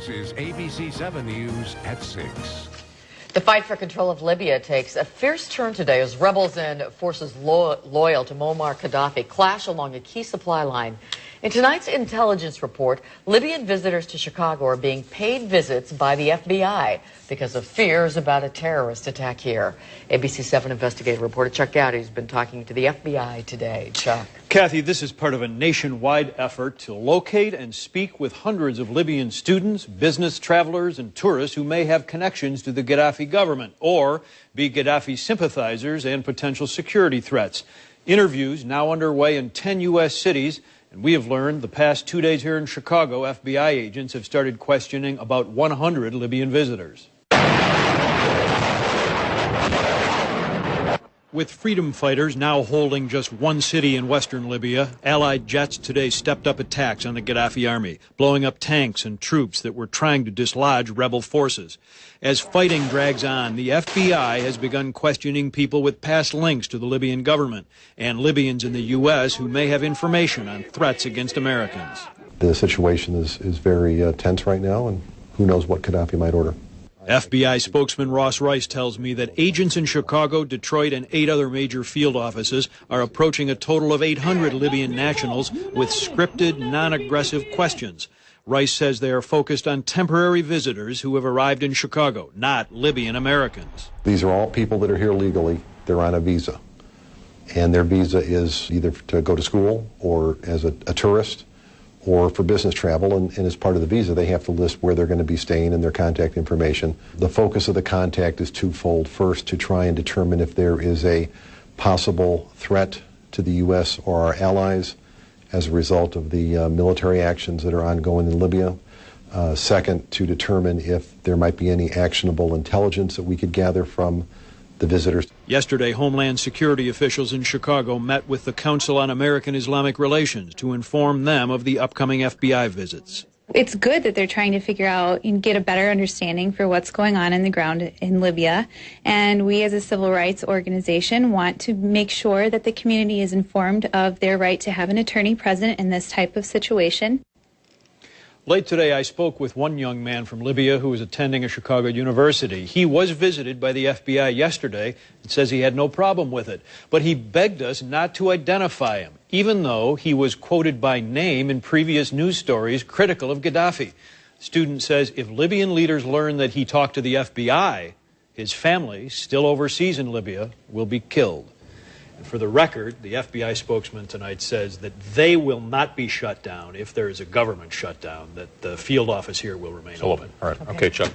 This is ABC 7 News at 6. The fight for control of Libya takes a fierce turn today as rebels and forces loyal to Muammar Gaddafi clash along a key supply line. In tonight's intelligence report, Libyan visitors to Chicago are being paid visits by the FBI because of fears about a terrorist attack here. ABC 7 investigative reporter Chuck Gowdy has been talking to the FBI today. Chuck. Kathy, this is part of a nationwide effort to locate and speak with hundreds of Libyan students, business travelers, and tourists who may have connections to the Gaddafi government or be Gaddafi sympathizers and potential security threats. Interviews now underway in 10 U.S. cities. And we have learned the past 2 days here in Chicago, FBI agents have started questioning about 100 Libyan visitors. With freedom fighters now holding just one city in western Libya, Allied jets today stepped up attacks on the Gaddafi army, blowing up tanks and troops that were trying to dislodge rebel forces. As fighting drags on, the FBI has begun questioning people with past links to the Libyan government and Libyans in the U.S. who may have information on threats against Americans. The situation is very tense right now, and who knows what Gaddafi might order. FBI spokesman Ross Rice tells me that agents in Chicago, Detroit, and 8 other major field offices are approaching a total of 800 Libyan nationals with scripted, non-aggressive questions. Rice says they are focused on temporary visitors who have arrived in Chicago, not Libyan Americans. These are all people that are here legally. They're on a visa. And their visa is either to go to school or as a tourist or for business travel, and as part of the visa, they have to list where they're going to be staying and their contact information. The focus of the contact is twofold. First, to try and determine if there is a possible threat to the U.S. or our allies as a result of the military actions that are ongoing in Libya. Second, to determine if there might be any actionable intelligence that we could gather from the visitors. Yesterday, Homeland Security officials in Chicago met with the Council on American-Islamic Relations to inform them of the upcoming FBI visits. It's good that they're trying to figure out and get a better understanding for what's going on in the ground in Libya. And we as a civil rights organization want to make sure that the community is informed of their right to have an attorney present in this type of situation. Late today, I spoke with one young man from Libya who was attending a Chicago university. He was visited by the FBI yesterday and says he had no problem with it. But he begged us not to identify him, even though he was quoted by name in previous news stories critical of Gaddafi. The student says if Libyan leaders learn that he talked to the FBI, his family, still overseas in Libya, will be killed. And for the record, the FBI spokesman tonight says that they will not be shut down if there is a government shutdown, that the field office here will remain open. All right. Okay, Chuck.